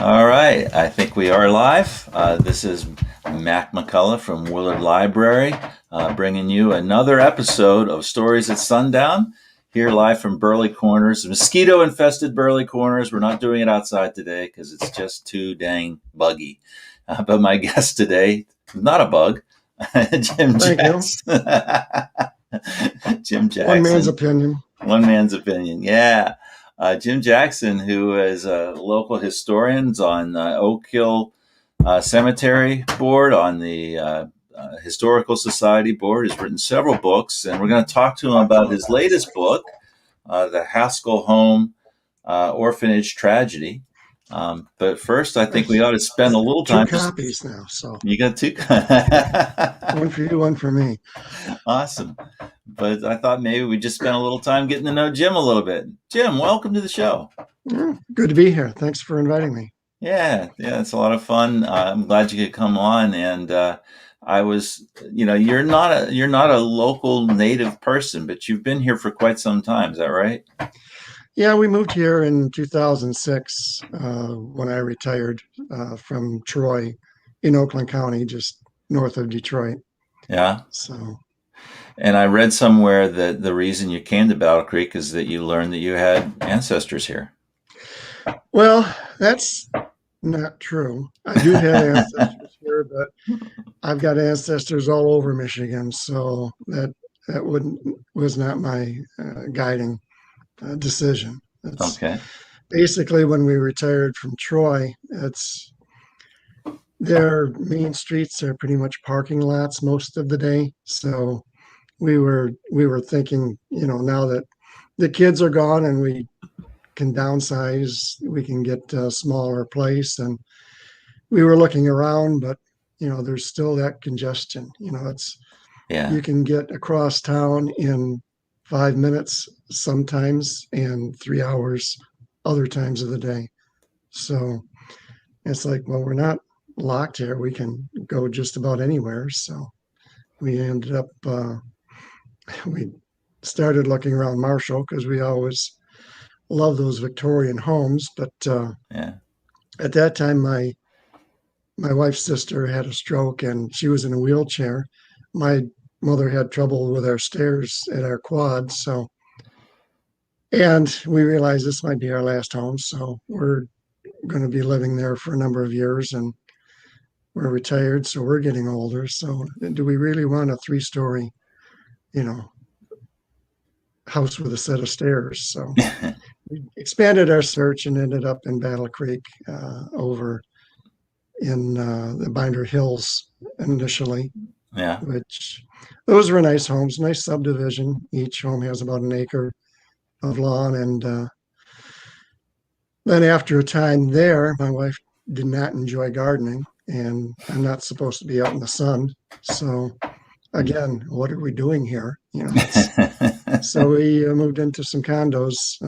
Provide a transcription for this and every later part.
All right, I think we are live. This is Mac McCullough from Willard Library, bringing you another episode of Stories at Sundown, here live from Burley Corners, mosquito-infested Burley Corners. We're not doing it outside today because it's just too dang buggy. But my guest today, not a bug, Jim Thank you. Jackson. Jim Jackson. One man's opinion. One man's opinion, yeah. Jim Jackson, who is a local historian on Oak Hill Cemetery Board, on the Historical Society Board, has written several books, and we're going to talk to him about his latest book, the Haskell Home Orphanage Tragedy. But first, I think we ought to spend a little time. Two copies now, so you got two. one for you, one for me. Awesome. But I thought maybe we'd just spend a little time getting to know Jim a little bit. Jim, welcome to the show. Yeah, good to be here. Thanks for inviting me. Yeah, it's a lot of fun. I'm glad you could come on. And I was, you're not a local native person, but you've been here for quite some time. Is that right? Yeah, we moved here in 2006 when I retired from Troy in Oakland County, just north of Detroit. Yeah. So. And I read somewhere that the reason you came to Battle Creek is that you learned that you had ancestors here. Well, that's not true. I do have ancestors here, but I've got ancestors all over Michigan, so that was not my guiding decision. Okay. Basically, when we retired from Troy, their main streets are pretty much parking lots most of the day, so we were thinking, now that the kids are gone and we can downsize, we can get a smaller place. And we were looking around, but there's still that congestion. You can get across town in 5 minutes sometimes and 3 hours other times of the day. So it's like, well, we're not locked here. We can go just about anywhere. So we ended up we started looking around Marshall because we always love those Victorian homes. But at that time, my wife's sister had a stroke and she was in a wheelchair. My mother had trouble with our stairs at our quad. And we realized this might be our last home. So we're going to be living there for a number of years, and we're retired. So we're getting older. So do we really want a 3-story house with a set of stairs? So we expanded our search and ended up in Battle Creek over in the Binder Hills initially. Yeah. Which those were nice homes, nice subdivision. Each home has about an acre of lawn. And then after a time there, my wife did not enjoy gardening, and I'm not supposed to be out in the sun. So again, what are we doing here? So we moved into some condos,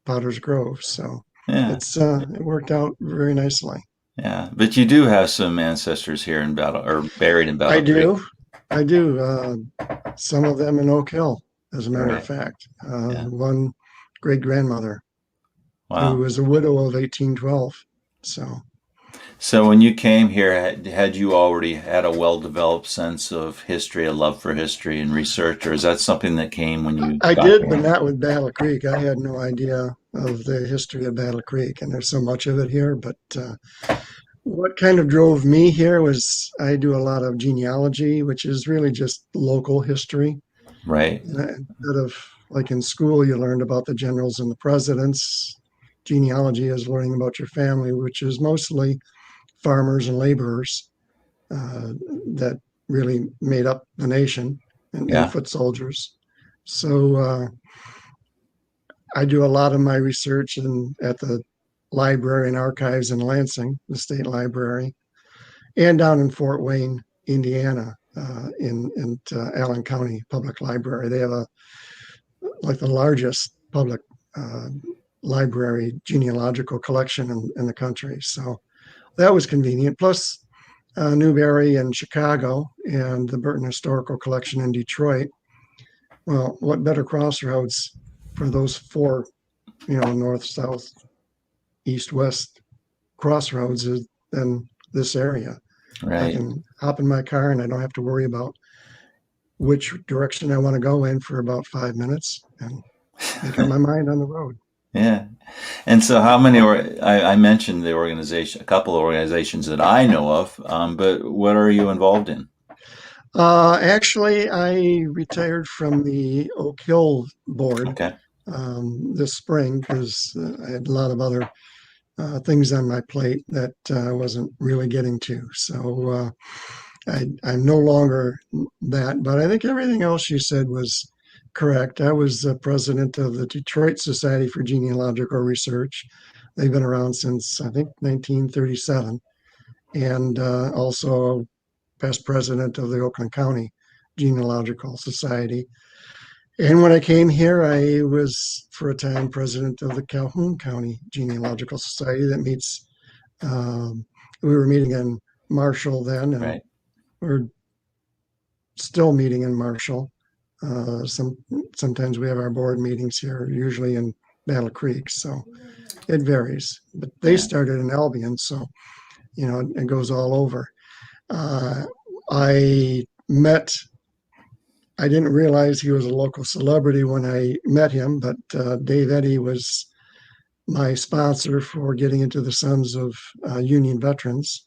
Potter's Grove. So it worked out very nicely. Yeah, but you do have some ancestors here in Battle, or buried in Battle Creek. I do. Some of them in Oak Hill, as a matter of fact. One great grandmother who was a widow of 1812. So when you came here, had you already had a well-developed sense of history, a love for history and research, or is that something that came when you I did, but not with Battle Creek. I had no idea of the history of Battle Creek, and there's so much of it here. But what kind of drove me here was I do a lot of genealogy, which is really just local history. Right. Instead of, like in school, you learned about the generals and the presidents. Genealogy is learning about your family, which is mostly farmers and laborers that really made up the nation, and foot soldiers. So I do a lot of my research at the library and archives in Lansing, the state library, and down in Fort Wayne, Indiana, in Allen County Public Library. They have the largest public library genealogical collection in the country. So that was convenient. Plus Newberry and Chicago and the Burton Historical Collection in Detroit. Well, what better crossroads for those 4, north, south, east, west crossroads than this area. I Right. can hop in my car and I don't have to worry about which direction I want to go in for about 5 minutes and make up my mind on the road. Yeah. And so, how many? I mentioned the organization, a couple of organizations that I know of, but what are you involved in? Actually, I retired from the Oak Hill board Okay. this spring because I had a lot of other things on my plate that I wasn't really getting to. So I'm no longer that, but I think everything else you said was correct. I was the president of the Detroit Society for Genealogical Research. They've been around since, I think, 1937, and also past president of the Oakland County Genealogical Society. And when I came here, I was for a time president of the Calhoun County Genealogical Society that meets. Um, we were meeting in Marshall then, and Right. we're still meeting in Marshall. Sometimes we have our board meetings here, usually in Battle Creek, so it varies. But they Yeah. started in Albion, so it goes all over. I met. I didn't realize he was a local celebrity when I met him, but Dave Eddy was my sponsor for getting into the Sons of Union Veterans,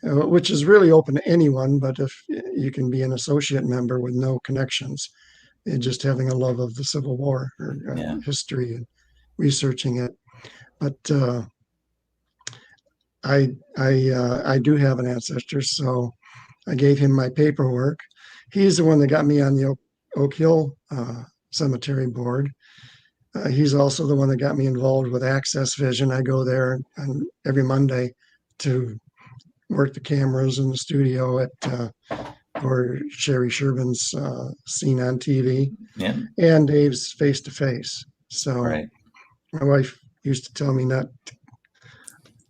which is really open to anyone, but if you can be an associate member with no connections and just having a love of the Civil War or Yeah. history and researching it. But I do have an ancestor, so I gave him my paperwork. He's the one that got me on the Oak Hill Cemetery board. He's also the one that got me involved with Access Vision. I go there on every Monday to work the cameras in the studio for Sherry Sherman's Scene on TV Yeah. and Dave's Face to Face. So Right. my wife used to tell me not,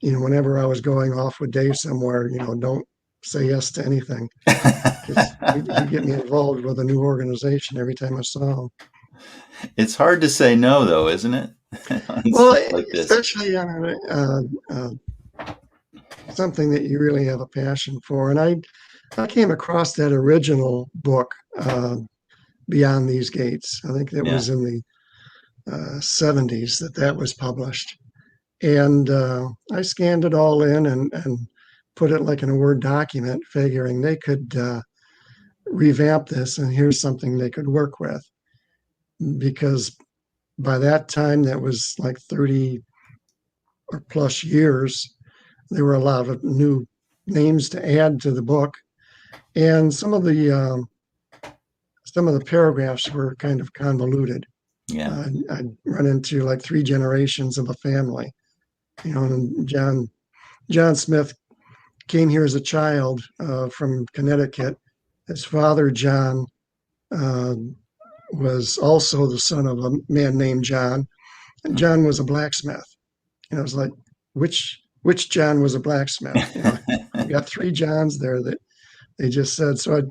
whenever I was going off with Dave somewhere, don't say yes to anything because he'd get me involved with a new organization every time I saw him. It's hard to say no, though, isn't it? On Well, stuff like this. especially on something that you really have a passion for. And I came across that original book, Beyond These Gates. I think that Yeah. was in the 70s that was published. And I scanned it all in and put it like in a Word document, figuring they could revamp this and here's something they could work with. Because by that time, that was like 30 or plus years, there were a lot of new names to add to the book. And some of the paragraphs were kind of convoluted. Yeah. I'd run into like three generations of a family, and John Smith came here as a child from Connecticut. His father, John, uh, was also the son of a man named John. And John was a blacksmith. And I was like, which John was a blacksmith? You got three Johns there that they just said. So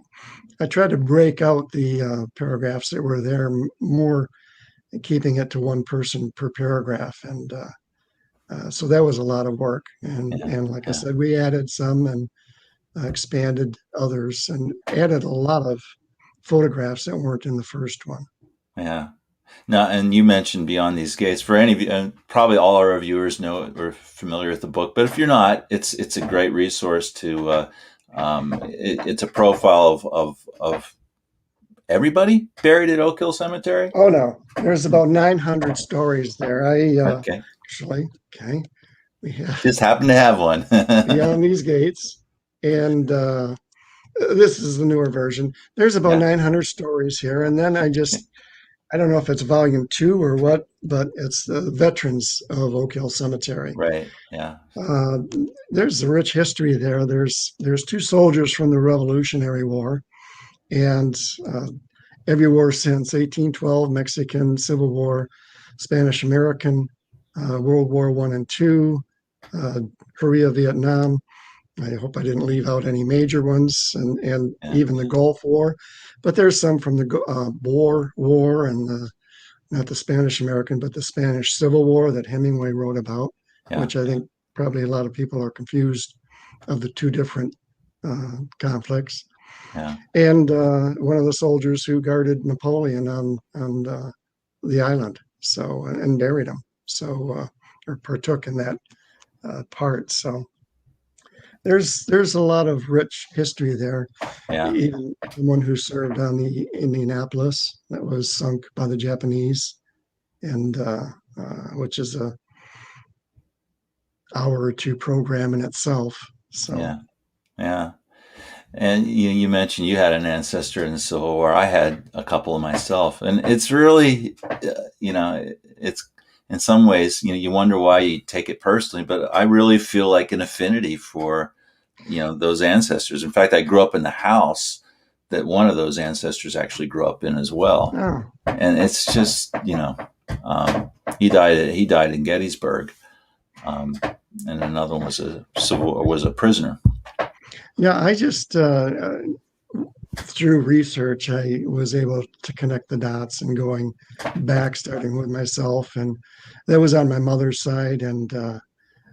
I tried to break out the paragraphs that were there more, keeping it to one person per paragraph. And so that was a lot of work. Yeah. And like I Yeah. said, we added some and expanded others and added a lot of photographs that weren't in the first one. Yeah. Now, and you mentioned Beyond These Gates. For any of you, and probably all our viewers know or familiar with the book, but if you're not, it's a great resource to. It's a profile of everybody buried at Oak Hill Cemetery. Oh no, there's about 900 stories there. Okay, Actually, okay, we have just happen to have one. Beyond These Gates, and this is the newer version. There's about Yeah. 900 stories here, and then I don't know if it's volume two or what, but it's the veterans of Oak Hill Cemetery. Right. Yeah. Uh, there's a rich history there. There's two soldiers from the Revolutionary War, and every war since 1812, Mexican Civil War, Spanish American, World War I and II, uh, Korea, Vietnam. I hope I didn't leave out any major ones, and Yeah. even the Gulf War. But there's some from the Boer War and not the Spanish American, but the Spanish Civil War that Hemingway wrote about, Yeah. which I think probably a lot of people are confused of the two different conflicts. Yeah. And one of the soldiers who guarded Napoleon on the island, so and buried him, so or partook in that part. So there's a lot of rich history there. Yeah. Even someone who served on the Indianapolis that was sunk by the Japanese, and which is a hour or two program in itself. So Yeah. Yeah. And you mentioned you had an ancestor in the Civil War. I had a couple of myself, and it's really, it's in some ways, you wonder why you take it personally, but I really feel like an affinity for, those ancestors. In fact, I grew up in the house that one of those ancestors actually grew up in as well, oh, and it's just, he died in Gettysburg, and another one was a prisoner. yeah, I just through research, I was able to connect the dots and going back, starting with myself. And that was on my mother's side, and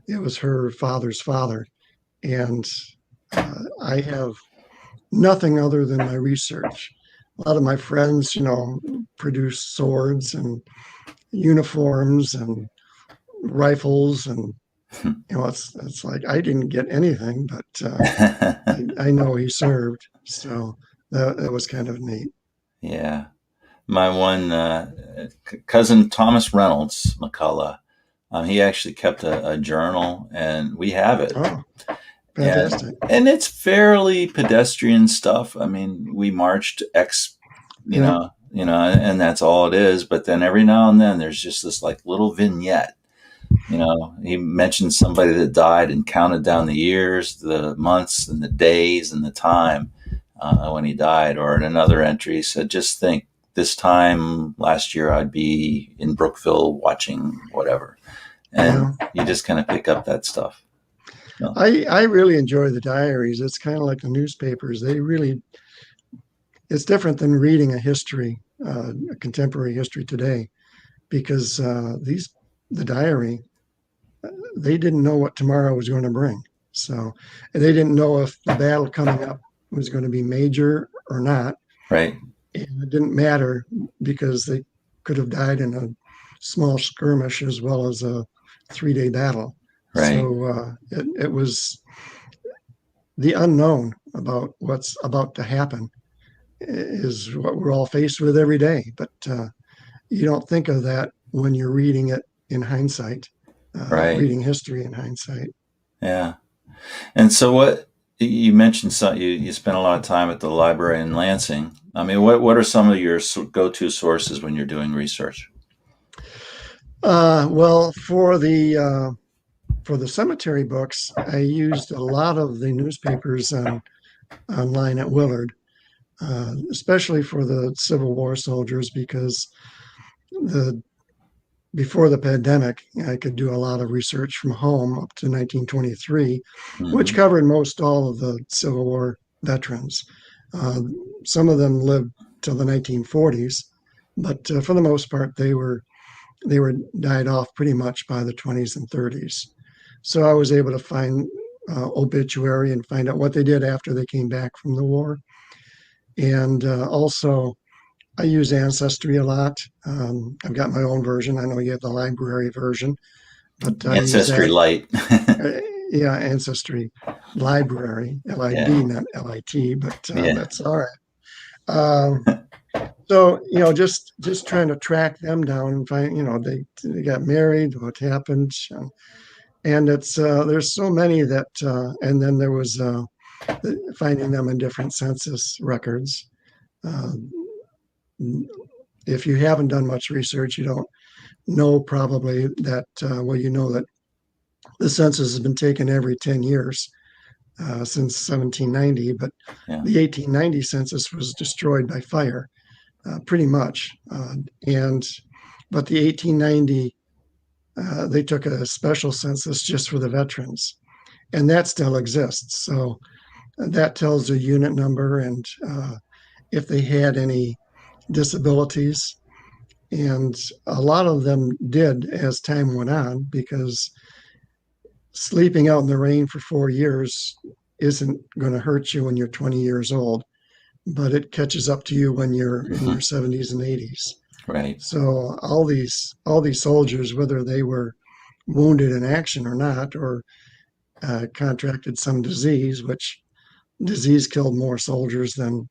it was her father's father. And I have nothing other than my research. A lot of my friends, produce swords and uniforms and rifles, and it's like I didn't get anything, but I know he served, so that was kind of neat. Yeah. My one cousin, Thomas Reynolds McCullough, he actually kept a journal, and we have it. Oh, And, fantastic. and it's fairly pedestrian stuff. I mean, we marched X, Yeah. and that's all it is. But then every now and then there's just this like little vignette. He mentioned somebody that died and counted down the years, the months, and the days, and the time when he died. Or in another entry, he said, "Just think, this time last year I'd be in Brookville watching whatever," and Yeah. you just kind of pick up that stuff. So, I really enjoy the diaries. It's kind of like the newspapers. It's different than reading a contemporary history today, because the diary, they didn't know what tomorrow was going to bring. So they didn't know if the battle coming up was going to be major or not. right, And it didn't matter because they could have died in a small skirmish as well as a 3-day battle. right, So it was the unknown about what's about to happen is what we're all faced with every day. But you don't think of that when you're reading it in hindsight, right, reading history in hindsight. yeah. And so, what you mentioned, you spent a lot of time at the library in Lansing. I mean, what are some of your go-to sources when you're doing research? Well, for the cemetery books, I used a lot of the newspapers online at Willard, especially for the Civil War soldiers, because the before the pandemic, I could do a lot of research from home up to 1923, which Hmm. covered most all of the Civil War veterans. Uh, some of them lived till the 1940s, but for the most part, they were died off pretty much by the 20s and 30s. So I was able to find obituary and find out what they did after they came back from the war. And also, I use Ancestry a lot. I've got my own version. I know you have the library version, but I use Ancestry that. Light. Uh, yeah, Ancestry Library, Yeah, LIB, not LIT, but yeah, that's all right. Um, so just trying to track them down and find, they got married, what happened, and it's there's so many that, and then there was finding them in different census records. Uh, if you haven't done much research, you don't know probably that, well, you know that the census has been taken every 10 years since 1790, but yeah, the 1890 census was destroyed by fire, pretty much. And but the 1890, they took a special census just for the veterans, and that still exists. So that tells a unit number and if they had any disabilities. And a lot of them did as time went on, because sleeping out in the rain for 4 years isn't going to hurt you when you're 20 years old, but it catches up to you when you're in your 70s and 80s. Right. So all these soldiers, whether they were wounded in action or not, or contracted some disease, which disease killed more soldiers than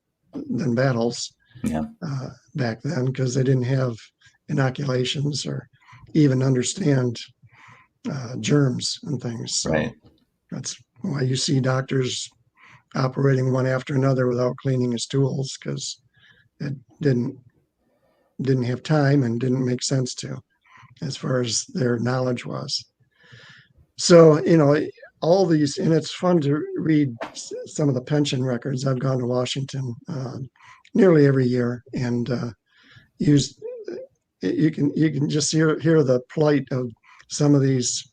battles Yeah. back then, because they didn't have inoculations or even understand germs and things. So Right. that's why you see doctors operating one after another without cleaning his tools, because it didn't have time and didn't make sense to, as far as their knowledge was. So, all these, and it's fun to read some of the pension records. I've gone to Washington nearly every year, and used you can just hear the plight of some of these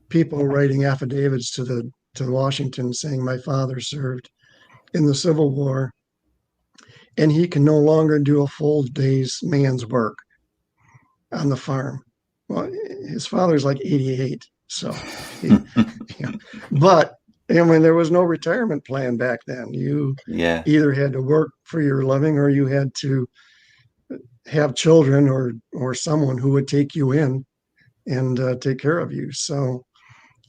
people writing affidavits to Washington saying my father served in the Civil War and he can no longer do a full day's man's work on the farm. Well, his father's like 88, so he, but I mean, there was no retirement plan back then. You Yeah. either had to work for your living or you had to have children or someone who would take you in and take care of you. So,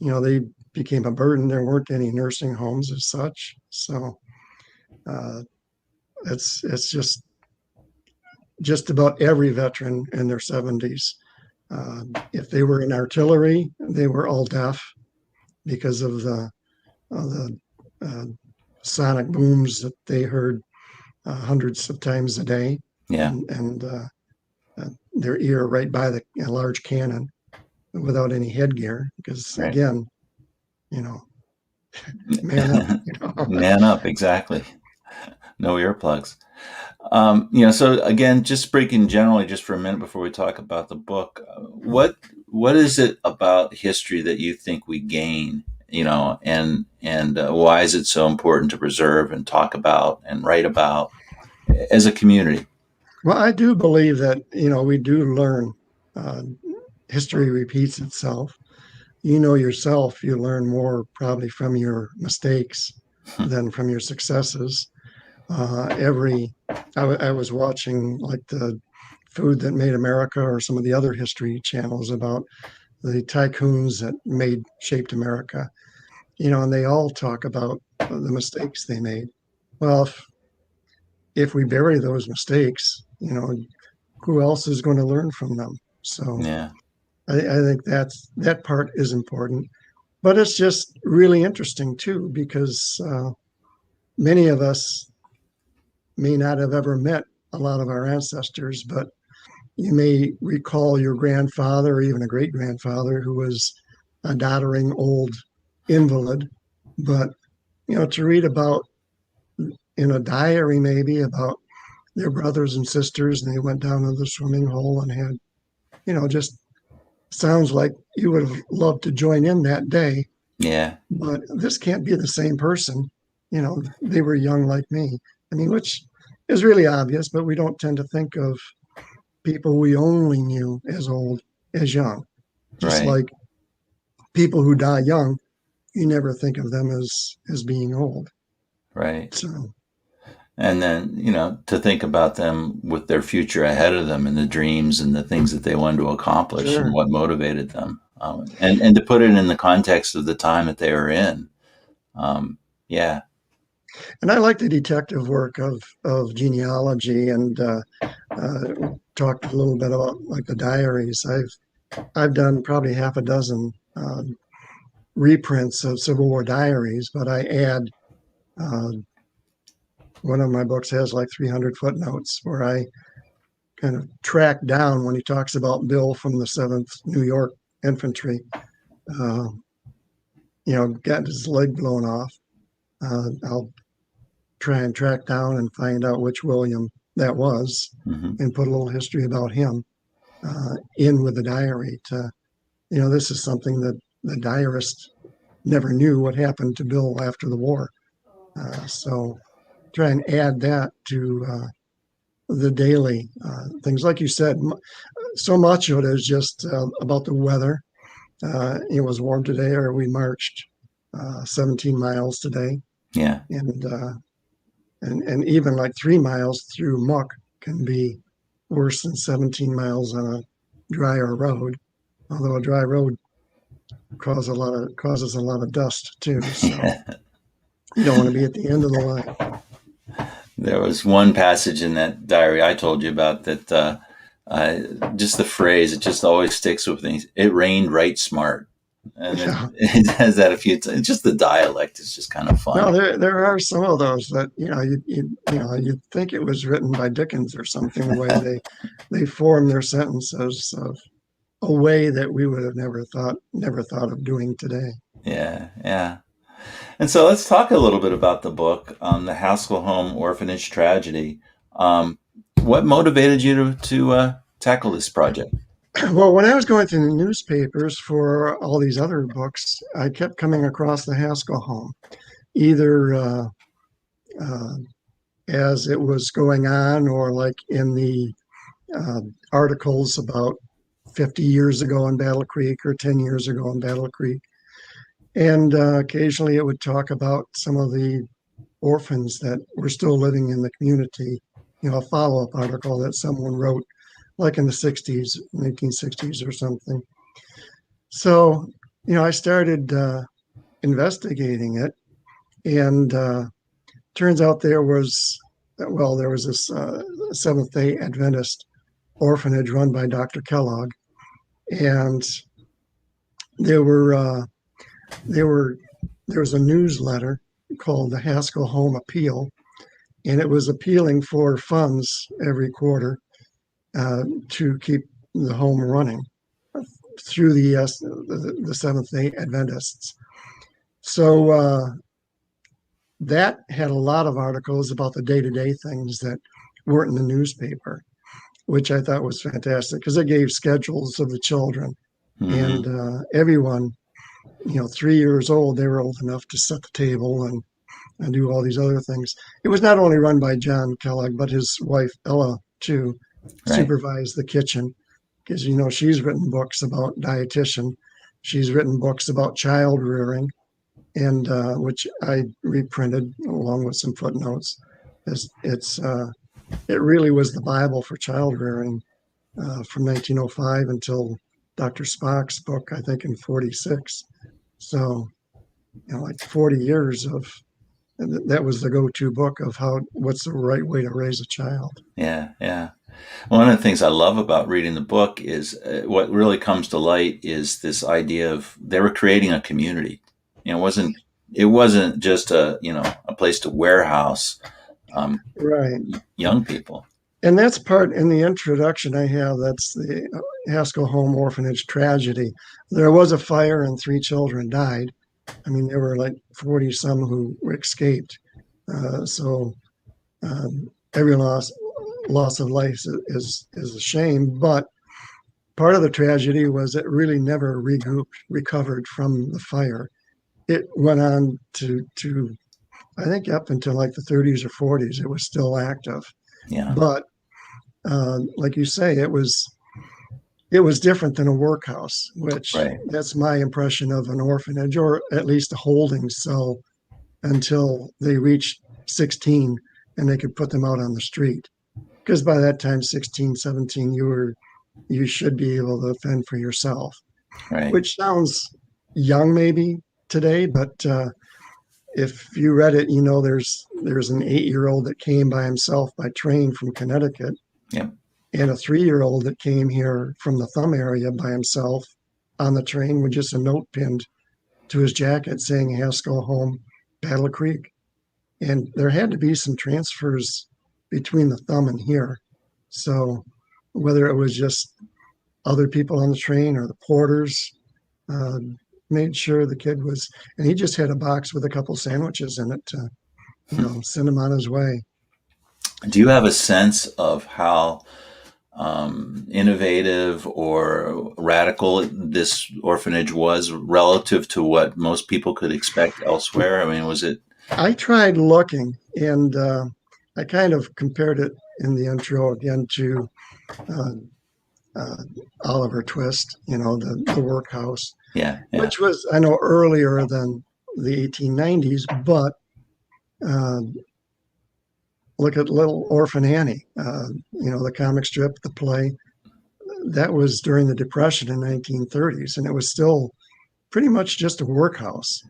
they became a burden. There weren't any nursing homes as such. So, uh, it's just about every veteran in their 70s. If they were in artillery, they were all deaf because of the uh, sonic booms that they heard hundreds of times a day, Yeah. and their ear right by a large cannon without any headgear. Because Right. again, you know, man up. Man up. Exactly. No earplugs. So again, just speaking generally, just for a minute before we talk about the book, what is it about history that you think we gain? And why is it so important to preserve and talk about and write about as a community? Well, I do believe that we do learn. Uh, History repeats itself. Yourself, you learn more probably from your mistakes than from your successes. I was watching like the Food That Made America or some of the other history channels about the tycoons that shaped America, and they all talk about the mistakes they made. Well, if we bury those mistakes, who else is going to learn from them? So Yeah. I think that part is important, but it's just really interesting too, because many of us may not have ever met a lot of our ancestors, but you may recall your grandfather or even a great grandfather who was a doddering old invalid. But, to read about in a diary, maybe about their brothers and sisters, and they went down to the swimming hole and had, just sounds like you would have loved to join in that day. Yeah. But this can't be the same person. They were young like me. I mean, which is really obvious, but we don't tend to think of people we only knew as old as young. Just Right. like people who die young, you never think of them as being old. Right. So And then, to think about them with their future ahead of them and the dreams and the things that they wanted to accomplish and sure. what motivated them. And to put it in the context of the time that they were in. Yeah. And I like the detective work of genealogy and talked a little bit about like the diaries. I've done probably half a dozen reprints of Civil War diaries, but I add uh, one of my books has like 300 footnotes where I kind of track down when he talks about Bill from the 7th New York Infantry, uh, got his leg blown off. I'll try and track down and find out which William that was Hmm. and put a little history about him in with the diary to, this is something that the diarist never knew what happened to Bill after the war. So try and add that to the daily things. Like you said, so much of it is just about the weather it was warm today, or we marched 17 miles today, Yeah. and and even like 3 miles through muck can be worse than 17 miles on a drier road. Although a dry road causes a lot of dust too, so you don't want to be at the end of the line. There was one passage in that diary I told you about that just the phrase, it just always sticks with me. It rained right smart. And Yeah. it has that a few times. Just the dialect is just kind of No, fun. there are some of those that you'd think it was written by Dickens or something. The way they form their sentences of a way that we would have never thought of doing today. Yeah, yeah. And so let's talk a little bit about the book, the Haskell Home Orphanage Tragedy. Um, what motivated you to tackle this project? Well, when I was going through the newspapers for all these other books, I kept coming across the Haskell Home, either uh, as it was going on or like in the uh, articles about 50 years ago in Battle Creek or 10 years ago in Battle Creek. And occasionally it would talk about some of the orphans that were still living in the community, a follow up article that someone wrote like in the 60s, 1960s or something. So, I started investigating it, and turns out there was this Seventh day Adventist orphanage run by Dr. Kellogg, and there were there were there was a newsletter called the Haskell Home Appeal, and it was appealing for funds every quarter to keep the home running through the Seventh Day Adventists. So that had a lot of articles about the day-to-day things that weren't in the newspaper, which I thought was fantastic because it gave schedules of the children, Hmm. and everyone, 3 years old, they were old enough to set the table and do all these other things. It was not only run by John Kellogg, but his wife Ella too Right. supervised the kitchen because she's written books about dietitian, she's written books about child rearing, and which I reprinted along with some footnotes. It really was the Bible for child rearing from 1905 until Dr. Spock's book, I think in 46. So, like 40 years of that was the go-to book of what's the right way to raise a child. Yeah, yeah. One of the things I love about reading the book is what really comes to light is this idea of they were creating a community. It wasn't just a place to warehouse um, Right. young people. And that's part in the introduction I have. That's the Haskell Home Orphanage Tragedy. There was a fire and 3 children died. I mean, there were like 40 some who escaped. So every loss of life is a shame. But part of the tragedy was it really never recovered from the fire. It went on to I think up until like the 30s or 40s. It was still active, Yeah, but like you say, it was different than a workhouse, which right, that's my impression of an orphanage, or at least a holding cell until they reached 16 and they could put them out on the street. Because by that time, 16, 17, you should be able to fend for yourself, right. which sounds young maybe today, but if you read it, there's an 8-year-old that came by himself by train from Connecticut, Yep. and a 3-year-old that came here from the Thumb area by himself on the train with just a note pinned to his jacket saying Haskell Home, Battle Creek. And there had to be some transfers between the Thumb and here. So whether it was just other people on the train or the porters, uh, made sure the kid was, and he just had a box with a couple sandwiches in it to, send him on his way. Do you have a sense of how innovative or radical this orphanage was relative to what most people could expect elsewhere? I mean, was it? I tried looking, and I kind of compared it in the intro again to uh, uh, Oliver Twist, the workhouse. Yeah. Yeah. which was, I know, earlier than the 1890s, but uh, look at Little Orphan Annie, the comic strip, the play. That was during the Depression in 1930s, and it was still pretty much just a workhouse.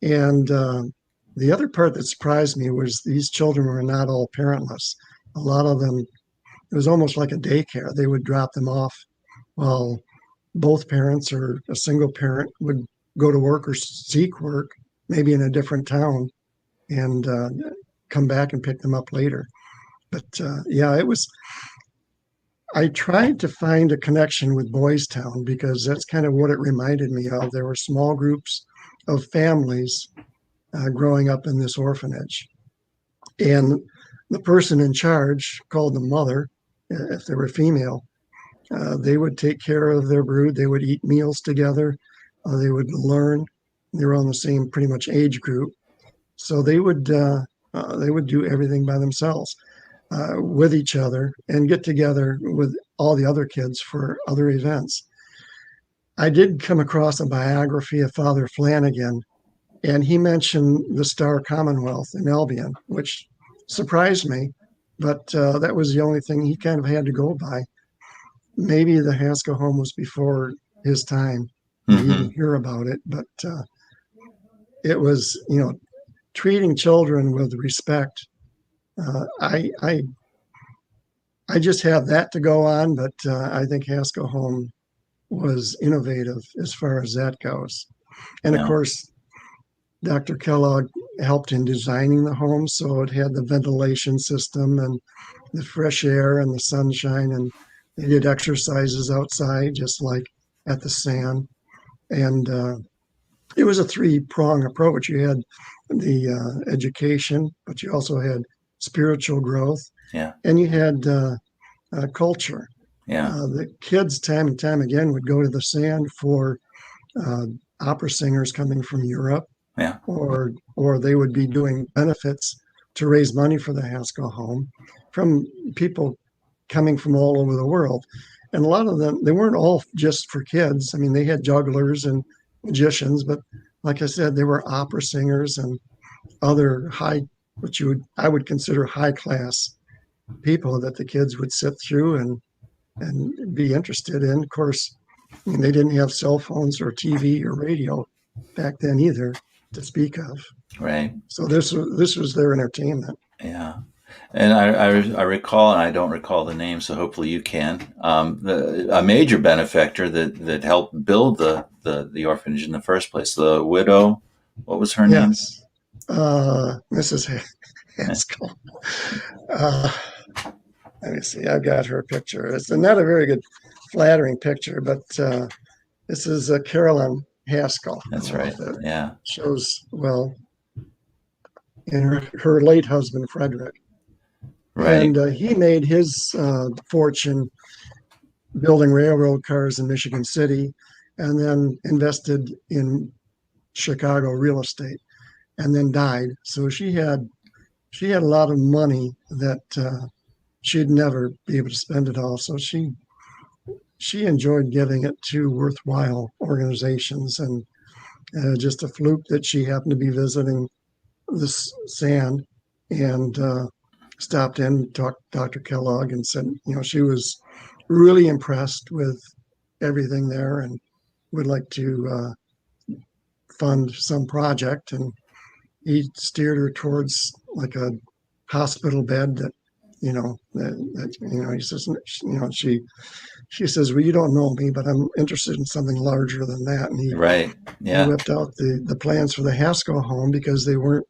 And the other part that surprised me was these children were not all parentless. A lot of them, it was almost like a daycare. They would drop them off while both parents or a single parent would go to work or seek work, maybe in a different town, and come back and pick them up later. But yeah, it was. I tried to find a connection with Boys Town because that's kind of what it reminded me of. There were small groups of families growing up in this orphanage. And the person in charge, called the mother, if they were female, they would take care of their brood. They would eat meals together. They would learn. They were on the same pretty much age group. So they would do everything by themselves with each other and get together with all the other kids for other events. I did come across a biography of Father Flanagan, and he mentioned the Star Commonwealth in Albion, which surprised me, but that was the only thing he kind of had to go by. Maybe the Haskell home was before his time. He didn't hear about it, but it was, treating children with respect. I just have that to go on, but I think Haskell Home was innovative as far as that goes. And of Yeah. course, Dr. Kellogg helped in designing the home, so it had the ventilation system and the fresh air and the sunshine, and they did exercises outside, just like at the sand. And it was a three-prong approach. You had the education, but you also had spiritual growth, Yeah. and you had culture. Yeah. The kids, time and time again, would go to the sand for uh, opera singers coming from Europe, Yeah. or they would be doing benefits to raise money for the Haskell Home from people coming from all over the world. And a lot of them, they weren't all just for kids. I mean, they had jugglers and magicians, but like I said, they were opera singers and other I would consider high class people that the kids would sit through and be interested in. Of course, I mean, they didn't have cell phones or TV or radio back then either to speak of. Right. So this was their entertainment. Yeah. And I recall, and I don't recall the name, so hopefully you can. A major benefactor that helped build the orphanage in the first place, the widow. What was her name? Yes, Mrs. Haskell. Uh, Let me see. I've got her picture. It's not a very good, flattering picture, but this is Carolyn Haskell. That's right. That Yeah. shows well in her late husband Frederick, Right. and he made his fortune building railroad cars in Michigan City, and then invested in Chicago real estate, and then died. So she had a lot of money that she'd never be able to spend it all. So she enjoyed giving it to worthwhile organizations, and just a fluke that she happened to be visiting this sand and stopped in, talked to Dr. Kellogg, and said, she was really impressed with everything there and would like to fund some project. And he steered her towards like a hospital bed that, he says, she says, well, you don't know me, but I'm interested in something larger than that. And he Right. Yeah. whipped out the plans for the Haskell home, because they weren't,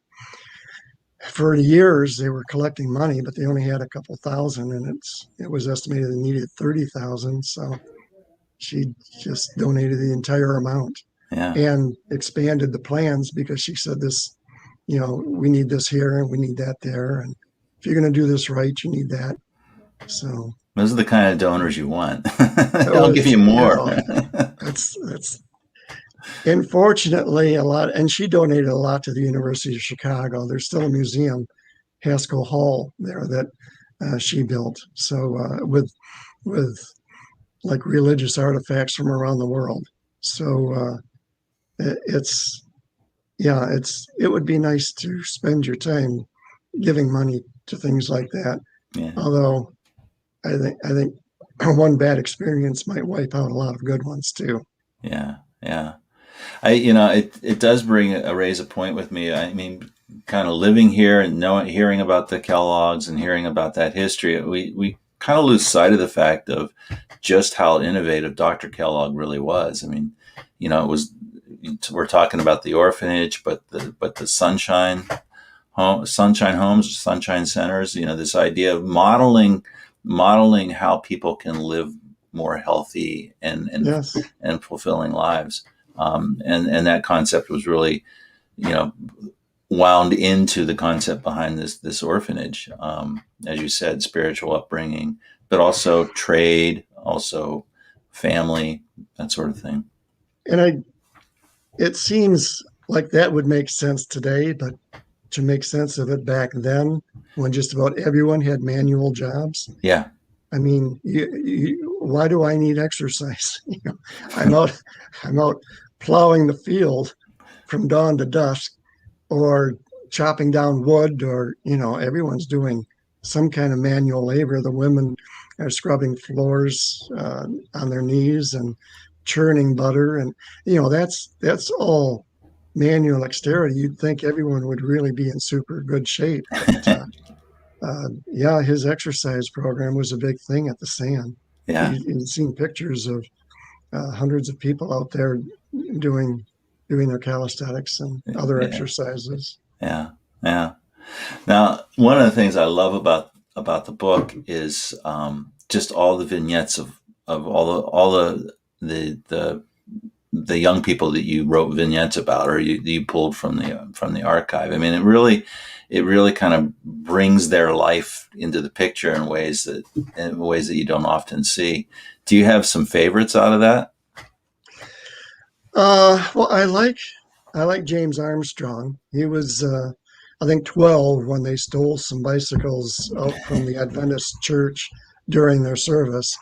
for years they were collecting money, but they only had a couple thousand, and it was estimated they needed 30,000. So she just donated the entire amount Yeah. and expanded the plans, because she said this, we need this here and we need that there. And if you're going to do this right, you need that. So Those are the kind of donors you want. I'll give you more. That's unfortunately a lot. And she donated a lot to the University of Chicago. There's still a museum, Haskell Hall, there that she built. So with like religious artifacts from around the world. So it's yeah, it would be nice to spend your time giving money to things like that. Yeah, Although I think one bad experience might wipe out a lot of good ones too. yeah, yeah. It does raise a point with me. I mean, kind of living here and hearing about the Kellogg's and hearing about that history, we kind of lose sight of the fact of just how innovative Dr. Kellogg really was. I mean, it was, we're talking about the orphanage, but the sunshine homes, sunshine centers. This idea of modeling how people can live more healthy Yes. and fulfilling lives. And that concept was really, you know, wound into the concept behind this orphanage. As you said, spiritual upbringing, but also trade, also family, that sort of thing. And it seems like that would make sense today, but to make sense of it back then, when just about everyone had manual jobs, Yeah, I mean, why do I need exercise? I'm out, I'm out plowing the field from dawn to dusk, or chopping down wood, or everyone's doing some kind of manual labor. The women are scrubbing floors on their knees and churning butter, and that's all manual dexterity. You'd think everyone would really be in super good shape, but yeah, his exercise program was a big thing at the sand. yeah, You've seen pictures of hundreds of people out there doing doing their calisthenics and other yeah, exercises. yeah, yeah. Now, one of the things I love about the book is just all the vignettes of all the young people that you wrote vignettes about, or you pulled from the archive. I mean, it really kind of brings their life into the picture in ways that you don't often see. Do you have some favorites out of that? Well, I like James Armstrong. He was, I think, 12 when they stole some bicycles out from the Adventist church during their service.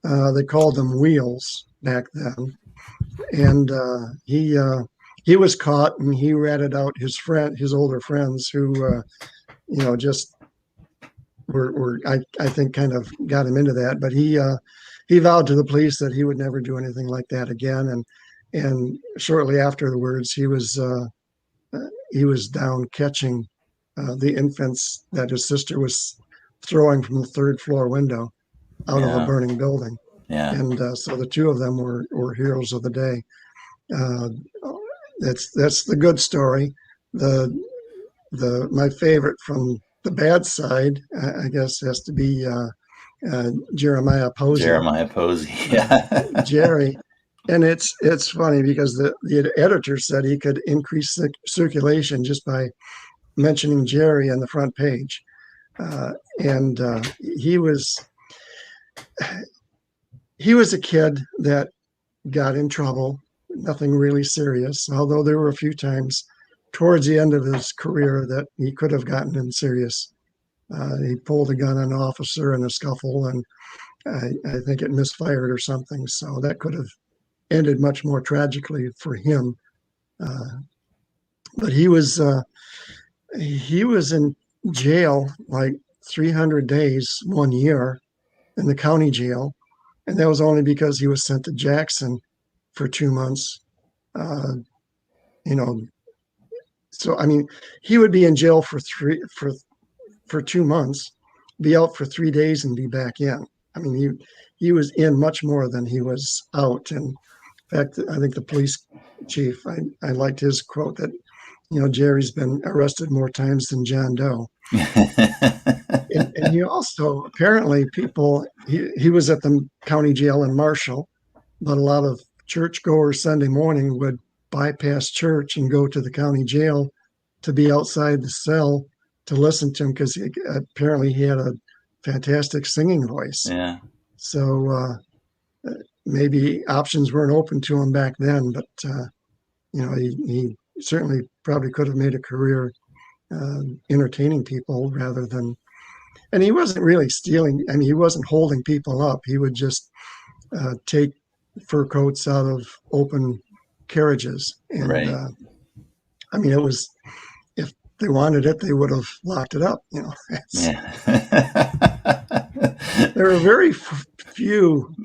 They called them wheels back then, and he was caught, and he ratted out his older friends, who just were I think kind of got him into that. But he vowed to the police that he would never do anything like that again, and shortly afterwards he was down catching the infants that his sister was throwing from the third floor window out of a Yeah, burning building. yeah, And so the two of them were heroes of the day. Uh, that's the good story. The my favorite from the bad side, I guess, has to be Jeremiah Posey, Jeremiah Posey. uh, Yeah, Jerry. And it's funny because the editor said he could increase the circulation just by mentioning Jerry on the front page. And he was he was a kid that got in trouble, nothing really serious, although there were a few times towards the end of his career that he could have gotten in serious. He pulled a gun on an officer in a scuffle, and I think it misfired or something. So that could have ended much more tragically for him. Uh, but he was in jail like 300 days 1 year in the county jail, and that was only because he was sent to Jackson for 2 months. Uh, you know, so I mean, he would be in jail for 2 months, be out for 3 days, and be back in. I mean, he was in much more than he was out. And in fact, I think the police chief, I liked his quote that Jerry's been arrested more times than John Doe. And he also apparently he was at the county jail in Marshall, but a lot of churchgoers Sunday morning would bypass church and go to the county jail to be outside the cell to listen to him, because apparently he had a fantastic singing voice. yeah. So maybe options weren't open to him back then, but he certainly probably could have made a career entertaining people rather than. And he wasn't really stealing. I mean, he wasn't holding people up. He would just take fur coats out of open carriages. And Right. I mean, it was, if they wanted it, they would have locked it up. Yeah. There are very few,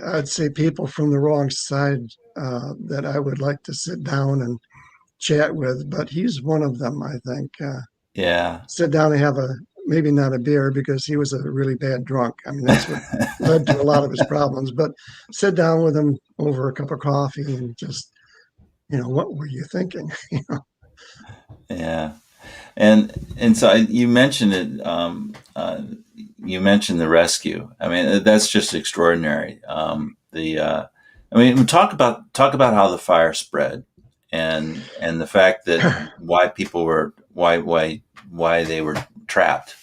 I'd say, people from the wrong side that I would like to sit down and chat with, but he's one of them, I think. Yeah. Sit down and have maybe not a beer because he was a really bad drunk. I mean, that's what led to a lot of his problems, but sit down with him over a cup of coffee and just, what were you thinking? Yeah. And so you mentioned it. You mentioned the rescue. I mean, that's just extraordinary. I mean, talk about how the fire spread, and the fact that why people were why they were trapped.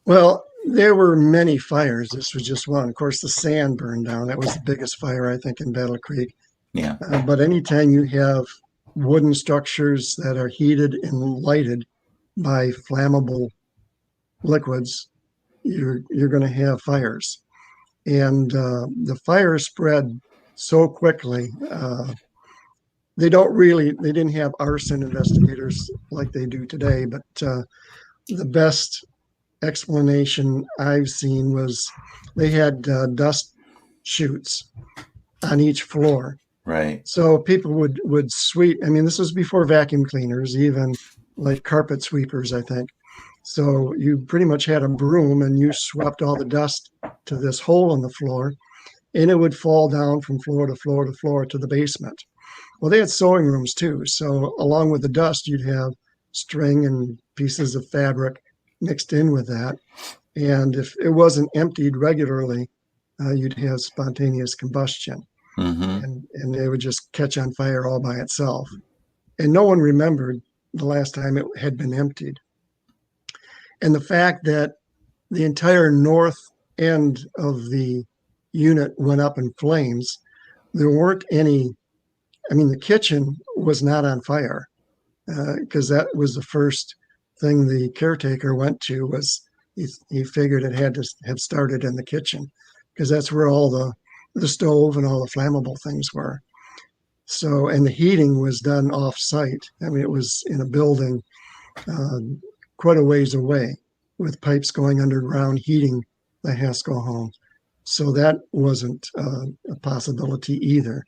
Well, there were many fires. This was just one. Of course, the sand burned down. That was the biggest fire, I think, in Battle Creek. Yeah. But anytime you have wooden structures that are heated and lighted by flammable liquids, you're going to have fires. And the fire spread so quickly. They didn't have arson investigators like they do today, but the best explanation I've seen was they had dust chutes on each floor. Right. So people would sweep. I mean, this was before vacuum cleaners, even like carpet sweepers, I think. So you pretty much had a broom and you swept all the dust to this hole in the floor, and it would fall down from floor to floor to floor to the basement. Well, they had sewing rooms too. So along with the dust, you'd have string and pieces of fabric mixed in with that. And if it wasn't emptied regularly, you'd have spontaneous combustion, Mm-hmm. and it would just catch on fire all by itself. And no one remembered the last time it had been emptied. And the fact that the entire north end of the unit went up in flames, there weren't any. I mean, the kitchen was not on fire because that was the first thing the caretaker went to. Was he figured it had to have started in the kitchen because that's where all the stove and all the flammable things were. So, and the heating was done off site. I mean, it was in a building uh, quite a ways away with pipes going underground heating the Haskell home. So that wasn't a possibility either.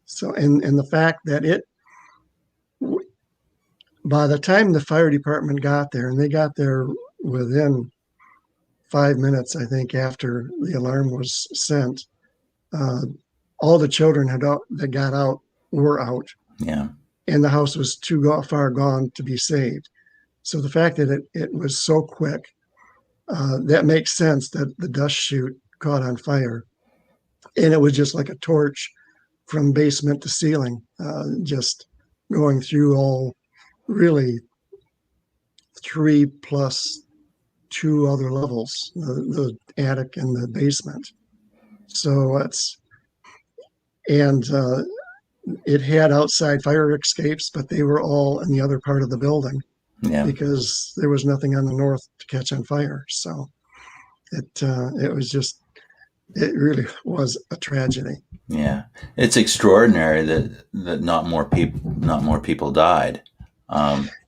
So, and the fact that by the time the fire department got there, and they got there within 5 minutes, I think, after the alarm was sent, uh, all the children that got out were out, Yeah. and the house was too far gone to be saved. So the fact that it was so quick, that makes sense that the dust chute caught on fire, and it was just like a torch from basement to ceiling, just going through all really three plus two other levels, the attic and the basement. So and it had outside fire escapes, but they were all in the other part of the building Yeah. because there was nothing on the north to catch on fire. So it was just, it really was a tragedy. Yeah. It's extraordinary that not more people died.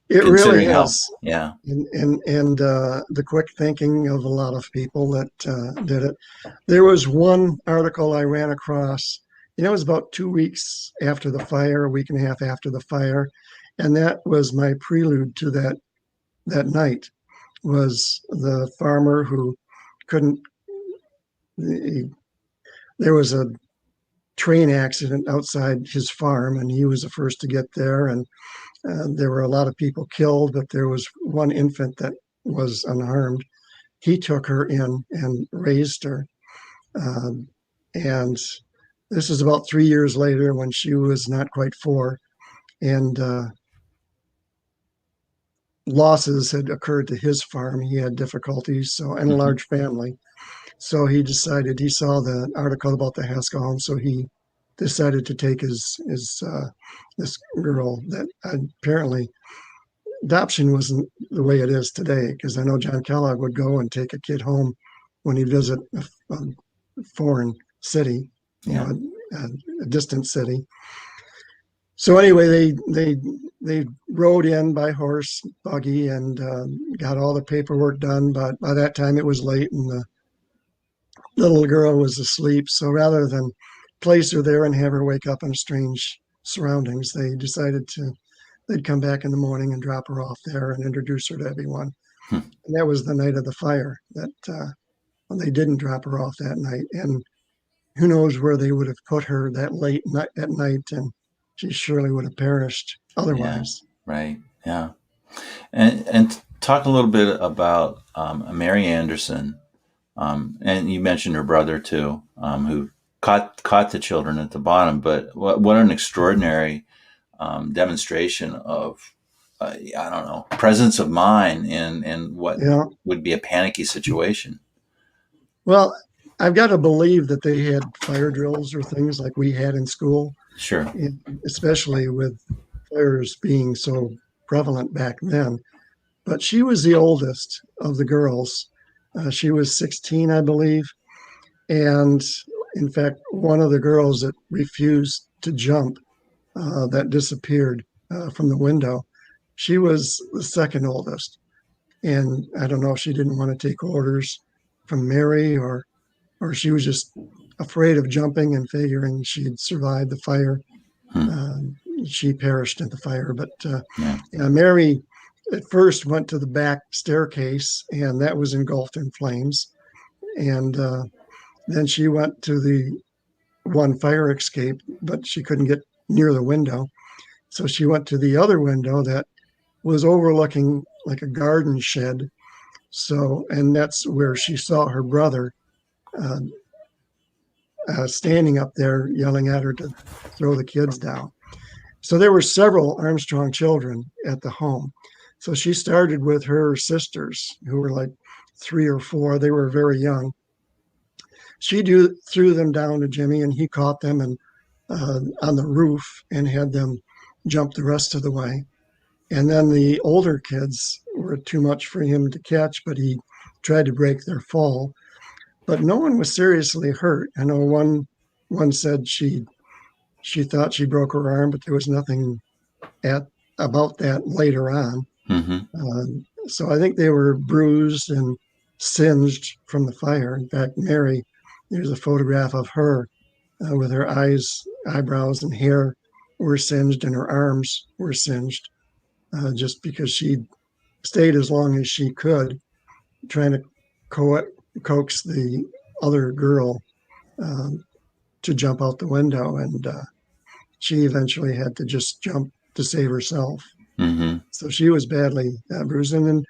It really Considering how. is. Yeah. And the quick thinking of a lot of people that did it. There was one article I ran across, it was about 2 weeks after the fire, a week and a half after the fire, and that was my prelude to that night, was the farmer who couldn't, he, there was a train accident outside his farm, and he was the first to get there, and there were a lot of people killed, but there was one infant that was unharmed. He took her in and raised her. And this is about 3 years later when she was not quite 4. And losses had occurred to his farm. He had difficulties, so, and a Hmm. large family. So he saw the article about the Haskell home, so he decided to take his this girl that apparently adoption wasn't the way it is today, because I know John Kellogg would go and take a kid home when he visit a foreign city, you Yeah. know, a distant city. So anyway, they rode in by horse buggy and got all the paperwork done. But by that time, it was late, and the little girl was asleep. So rather than place her there and have her wake up in strange surroundings, they decided they'd come back in the morning and drop her off there and introduce her to everyone. Hmm. And that was the night of the fire. That Well, they didn't drop her off that night, and who knows where they would have put her that late night at night, and she surely would have perished Yeah. otherwise. Right. Yeah. And talk a little bit about Mary Anderson. And you mentioned her brother too, who caught the children at the bottom. But what an extraordinary demonstration of I don't know, presence of mind in what Yeah. would be a panicky situation. Well, I've got to believe that they had fire drills or things like we had in school, Sure. and especially with fires being so prevalent back then. But she was the oldest of the girls. She was 16, I believe. And in fact, one of the girls that refused to jump, that disappeared from the window, she was the second oldest. And I don't know if she didn't want to take orders from Mary, or she was just afraid of jumping and figuring she'd survive the fire. Hmm. She perished in the fire. But Yeah. yeah, Mary at first went to the back staircase, and that was engulfed in flames. And then she went to the one fire escape, but she couldn't get near the window. So she went to the other window that was overlooking like a garden shed. So, and that's where she saw her brother uh, standing up there yelling at her to throw the kids down. So there were several Armstrong children at the home. So she started with her sisters, who were like 3 or 4. They were very young. Threw them down to Jimmy, and he caught them and on the roof and had them jump the rest of the way. And then the older kids were too much for him to catch, but he tried to break their fall. But no one was seriously hurt. I know one said she thought she broke her arm, but there was nothing at about that later on. Mm-hmm. So I think they were bruised and singed from the fire. In fact, Mary, there's a photograph of her with her eyebrows, and hair were singed, and her arms were singed, just because she stayed as long as she could, trying to coax the other girl um, to jump out the window. And she eventually had to just jump to save herself. Mm-hmm. So she was badly bruised, and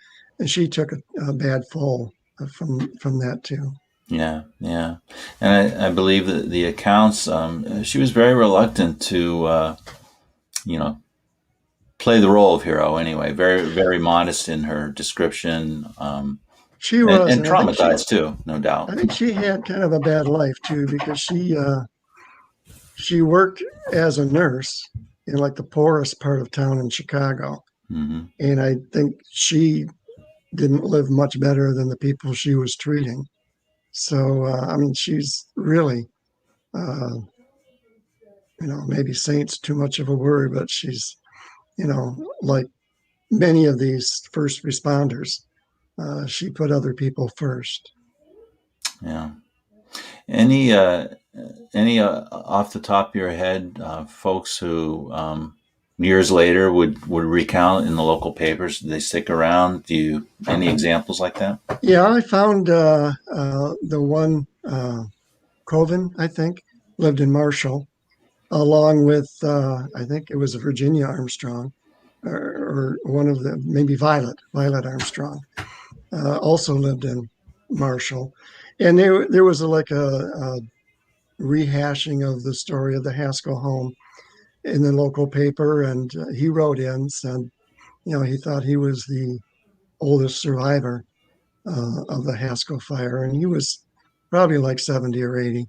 she took a bad fall from that too. Yeah, yeah, and I believe that the accounts. She was very reluctant to, you know, play the role of hero. Anyway, very very modest in her description, She was, and and traumatized too, no I doubt. think she had kind of a bad life too, because she worked as a nurse in like the poorest part of town in Chicago, Mm-hmm. and I think she didn't live much better than the people she was treating. So I mean, she's really, uh, maybe saint's too much of a word, but she's, like many of these first responders, she put other people first. Yeah. Any any off the top of your head, folks who years later would recount in the local papers? Do they stick around? Do you any examples like that? Yeah, I found the one Coven, I think, lived in Marshall, along with I think it was Virginia Armstrong, or one of the maybe Violet Armstrong, also lived in Marshall, and there was like a rehashing of the story of the Haskell home in the local paper, and he wrote in, said, he thought he was the oldest survivor of the Haskell fire, and he was probably like 70 or 80.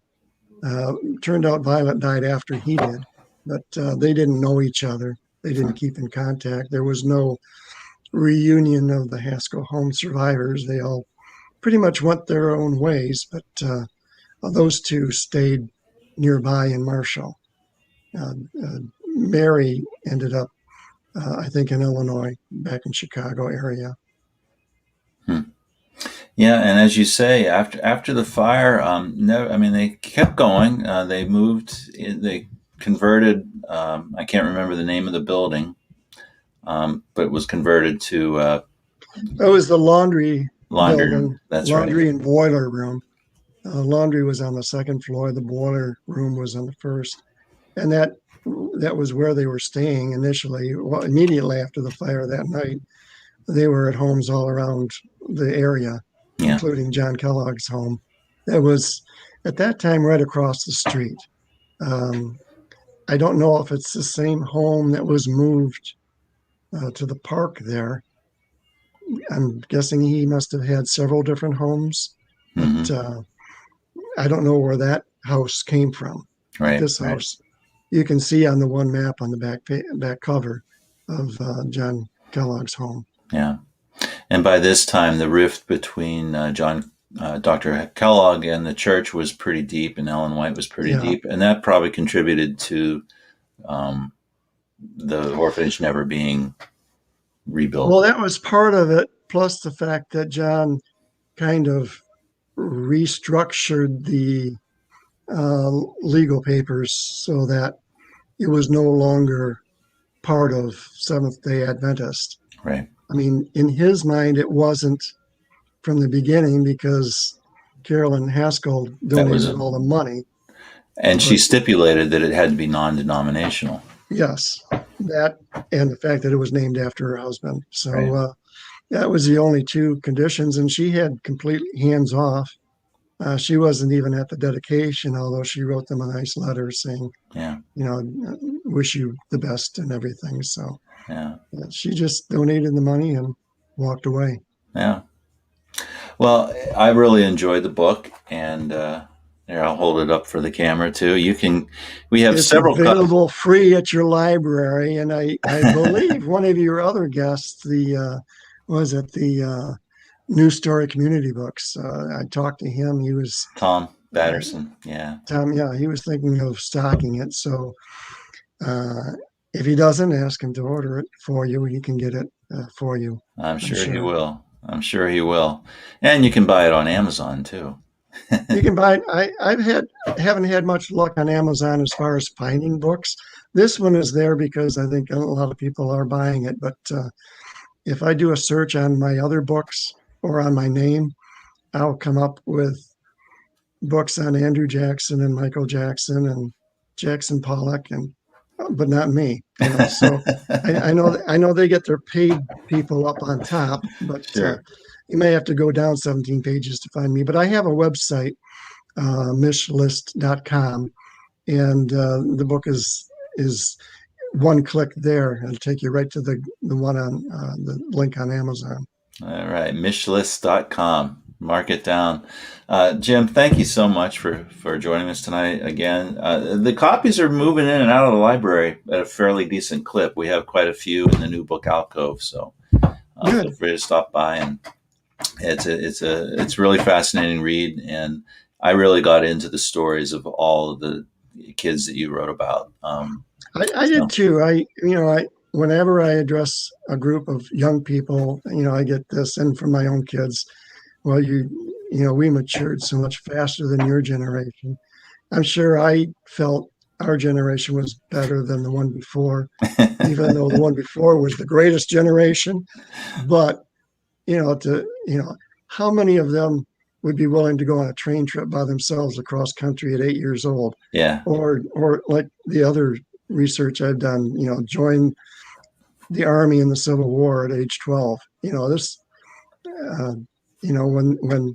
Turned out Violet died after he did, but they didn't know each other. They didn't keep in contact. There was no reunion of the Haskell home survivors. They all pretty much went their own ways, but those two stayed nearby in Marshall. Mary ended up, I think, in Illinois, back in Chicago area. Hmm. Yeah, and as you say, after the fire, no, I mean they kept going. They moved. They converted. I can't remember the name of the building, but it was converted to It was the laundry laundry. building, That's right. laundry and boiler room. Laundry was on the second floor. The boiler room was on the first, and that was where they were staying initially. Well, immediately after the fire that night, they were at homes all around the area, Yeah. including John Kellogg's home. That was at that time right across the street. Um, I don't know if it's the same home that was moved to the park there. I'm guessing he must have had several different homes, but Hmm. I don't know where that house came from. But Right. this Right. house, you can see on the one map on the back cover of John Kellogg's home. Yeah. And by this time, the rift between Dr. Kellogg and the church was pretty deep, and Ellen White was pretty Yeah. deep, and that probably contributed to um, the orphanage never being rebuilt. Well, that was part of it, plus the fact that John kind of restructured the legal papers so that it was no longer part of Seventh day Adventist. Right. I mean, in his mind, it wasn't from the beginning because Carolyn Haskell That was, donated all the money. and she But stipulated that it had to be non-denominational. yes, that and the fact that it was named after her husband. So Right. that was the only two conditions, and she had completely hands off. She wasn't even at the dedication, although she wrote them a nice letter saying, Yeah. wish you the best and everything. So Yeah. she just donated the money and walked away. Yeah. Well, I really enjoyed the book, and here I'll hold it up for the camera too. You can. We have It's several copies. available free at your library, and I believe one of your other guests, the was it the New Story Community Books. I talked to him. He was Tom uh, Batterson. Yeah. Tom. Yeah, he was thinking of stocking it. So uh, if he doesn't, ask him to order it for you. He can get it for you. I'm I'm sure he sure. will. I'm sure he will. And you can buy it on Amazon too. You can buy it. Haven't had much luck on Amazon as far as finding books. This one is there because I think a lot of people are buying it. But if I do a search on my other books or on my name, I'll come up with books on Andrew Jackson and Michael Jackson and Jackson Pollock, and but not me. So I know they get their paid people up on top, but Sure. you may have to go down 17 pages to find me. But I have a website, mishlist.com, and the book is one click there. It'll take you right to the one on the link on Amazon. All right. Mishlist.com. Mark it down. Jim, thank you so much for joining us tonight again. The copies are moving in and out of the library at a fairly decent clip. We have quite a few in the new book alcove, so feel free to stop by. And it's really fascinating read, and I really got into the stories of all of the kids that you wrote about. I did too. Whenever I address a group of young people, I get this, and from my own kids, well, we matured so much faster than your generation. I'm sure I felt our generation was better than the one before, even though the one before was the greatest generation. But how many of them would be willing to go on a train trip by themselves across country at 8 years old? Yeah. Or like the other research I've done, join the Army in the Civil War at age 12. When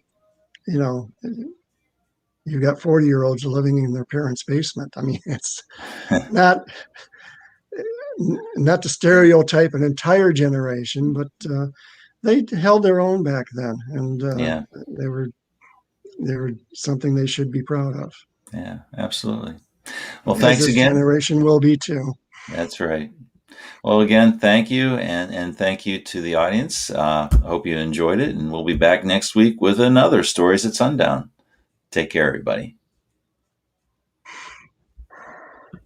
you've got 40-year-olds living in their parents' basement. I mean, it's not to stereotype an entire generation, but they held their own back then, and Yeah. they were something they should be proud of. Yeah, absolutely. Well, As thanks this again. generation will be too. That's right. Well, again, thank you, and thank you to the audience. I hope you enjoyed it, and we'll be back next week with another Stories at Sundown. Take care, everybody.